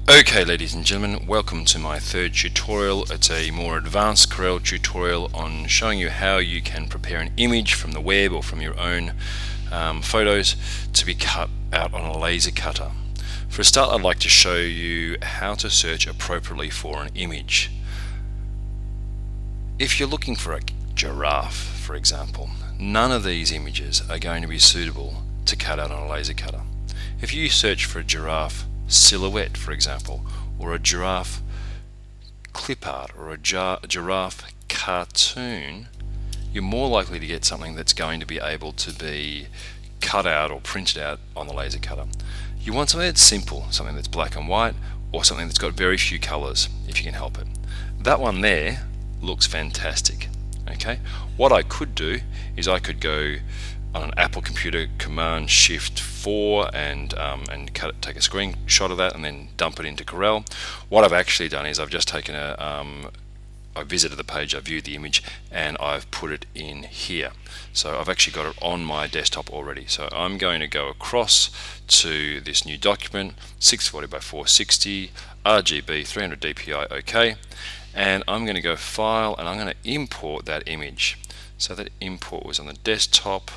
Okay, ladies and gentlemen, welcome to my third tutorial. It's a more advanced Corel tutorial on showing you how you can prepare an image from the web or from your own photos to be cut out on a laser cutter. For a start, I'd like to show you how to search appropriately for an image. If you're looking for a giraffe, for example, none of these images are going to be suitable to cut out on a laser cutter. If you search for a giraffe silhouette, for example, or a giraffe clip art, or a giraffe cartoon, you're more likely to get something that's going to be able to be cut out or printed out on the laser cutter. You want something that's simple, something that's black and white, or something that's got very few colors, if you can help it. That one there looks fantastic. Okay, what I could do is I could go on an Apple computer, Command Shift 4, and take a screenshot of that and then dump it into Corel. What I've actually done is I've just taken I visited the page, I viewed the image, and I've put it in here. So I've actually got it on my desktop already. So I'm going to go across to this new document, 640 by 460, RGB, 300 DPI, OK, and I'm going to go File, and I'm going to import that image. So that import was on the desktop.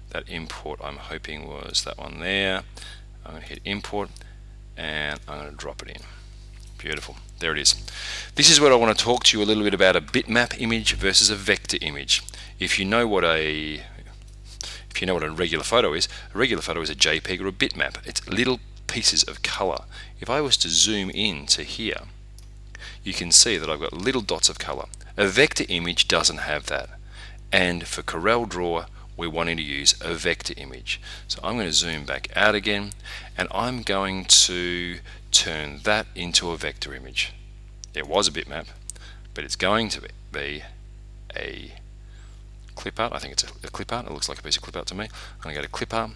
That import, I'm hoping, was that one there. I'm going to hit import and I'm going to drop it in. Beautiful, there it is. This is what I want to talk to you a little bit about: a bitmap image versus a vector image. If you know what a regular photo is a JPEG or a bitmap. It's little pieces of color. If I was to zoom in to here, you can see that I've got little dots of color. A vector image doesn't have that, and for corelDRAW we're wanting to use a vector image. So I'm going to zoom back out again, and I'm going to turn that into a vector image. It was a bitmap, but it's going to be a clip art. I think it's a clip art. It looks like a piece of clip art to me. I'm going to go to clip art.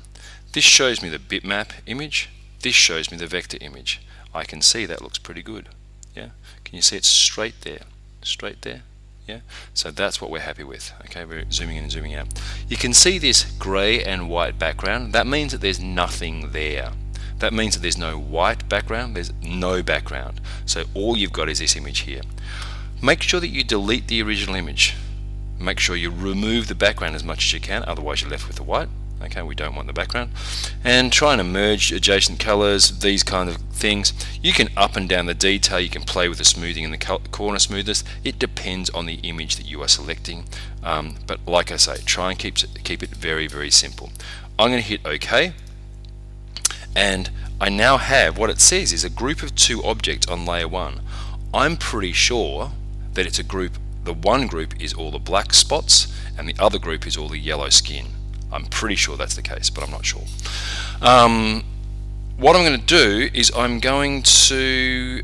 This shows me the bitmap image. This shows me the vector image. I can see that looks pretty good. Yeah, can you see it's straight there? Straight there. Yeah, so that's what we're happy with. Okay, we're zooming in and zooming out. You can see this grey and white background. That means that there's nothing there. That means that there's no white background, there's no background. So all you've got is this image here. Make sure that you delete the original image. Make sure you remove the background as much as you can, otherwise you're left with the white. Okay, we don't want the background. And trying to merge adjacent colors, these kind of things. You can up and down the detail, you can play with the smoothing and the corner smoothness. It depends on the image that you are selecting. But like I say, try and keep it very, very simple. I'm going to hit OK. And I now have, what it says is a group of two objects on layer 1. I'm pretty sure that it's a group. The one group is all the black spots and the other group is all the yellow skin. I'm pretty sure that's the case, but I'm not sure. What I'm going to do is I'm going to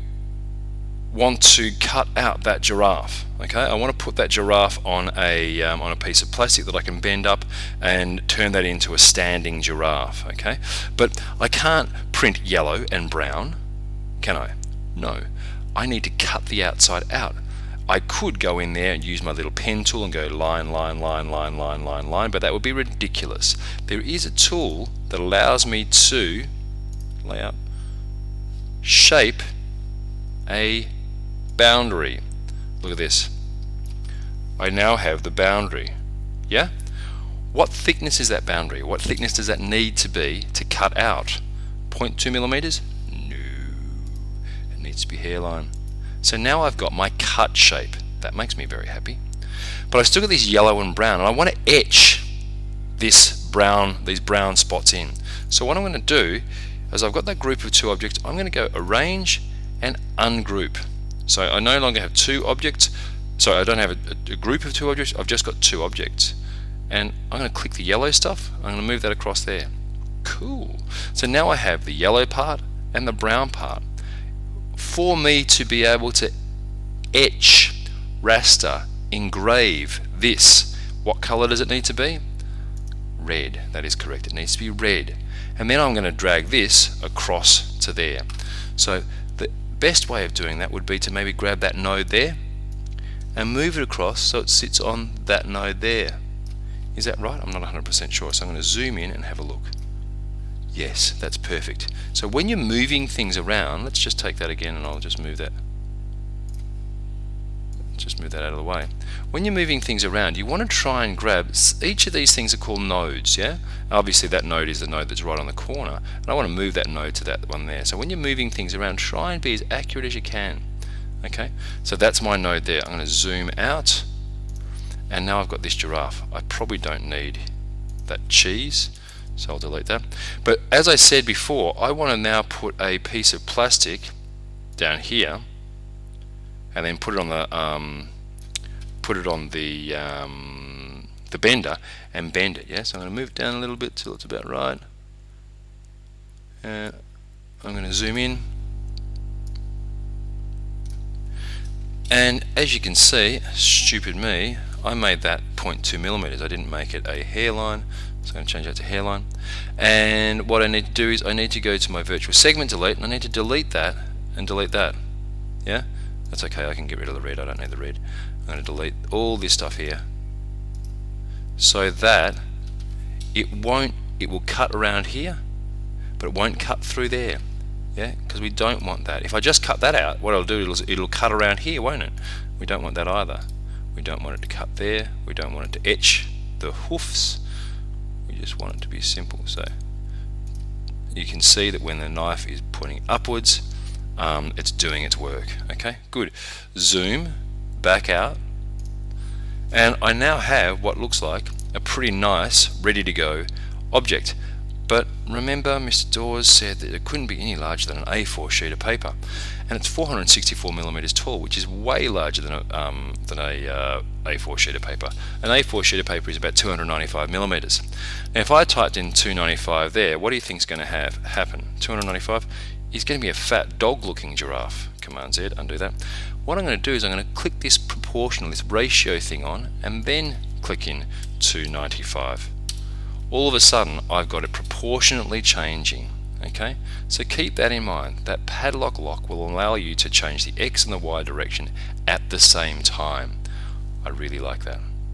want to cut out that giraffe. Okay, I want to put that giraffe on a piece of plastic that I can bend up and turn that into a standing giraffe. Okay, but I can't print yellow and brown, can I? No, I need to cut the outside out. I could go in there and use my little pen tool and go line, line, line, line, line, line, line, but that would be ridiculous. There is a tool that allows me to layout, shape a boundary. Look at this. I now have the boundary. Yeah? What thickness is that boundary? What thickness does that need to be to cut out? 0.2 millimeters? No. It needs to be hairline. So now I've got my cut shape. That makes me very happy. But I've still got these yellow and brown, and I want to etch these brown spots in. So what I'm going to do is I've got that group of two objects. I'm going to go arrange and ungroup. So I no longer have two objects. So I don't have a group of two objects. I've just got two objects. And I'm going to click the yellow stuff. I'm going to move that across there. Cool. So now I have the yellow part and the brown part. For me to be able to etch, raster, engrave this, what color does it need to be? Red. That is correct. It needs to be red. And then I'm going to drag this across to there. So the best way of doing that would be to maybe grab that node there and move it across so it sits on that node there. Is that right? I'm not 100% sure. So I'm going to zoom in and have a look. Yes, that's perfect. So when you're moving things around, let's just take that again, and I'll just move that. Just move that out of the way. When you're moving things around, you want to try and grab, each of these things are called nodes, yeah? Obviously that node is the node that's right on the corner, and I want to move that node to that one there. So when you're moving things around, try and be as accurate as you can. Okay, so that's my node there. I'm going to zoom out, and now I've got this giraffe. I probably don't need that cheese, so I'll delete that. But as I said before, I want to now put a piece of plastic down here, and then put it on the bender and bend it. Yeah, so I'm going to move it down a little bit till it's about right. I'm going to zoom in, and as you can see, stupid me, I made that 0.2 millimeters. I didn't make it a hairline, so I'm going to change that to hairline. And what I need to do is I need to go to my virtual segment delete, and I need to delete that and delete that. Yeah, that's okay, I can get rid of the red, I don't need the red. I'm going to delete all this stuff here so that it will cut around here, but it won't cut through there. Yeah, because we don't want that. If I just cut that out, what I'll do is it'll cut around here, won't it? We don't want that either. We don't want it to cut there. We don't want it to etch the hoofs. We just want it to be simple. So you can see that when the knife is pointing upwards, it's doing its work. Okay, good. Zoom back out, and I now have what looks like a pretty nice, ready to go object. But remember, Mr. Dawes said that it couldn't be any larger than an A4 sheet of paper, and it's 464 millimeters tall, which is way larger than a A4 sheet of paper. An A4 sheet of paper is about 295 millimeters. Now, if I typed in 295 there, what do you think is going to happen? 295 is going to be a fat dog-looking giraffe. Command Z, undo that. What I'm going to do is I'm going to click this proportional, this ratio thing on, and then click in 295. All of a sudden I've got it proportionately changing. Okay, so keep that in mind. That padlock lock will allow you to change the X and the Y direction at the same time. I really like that.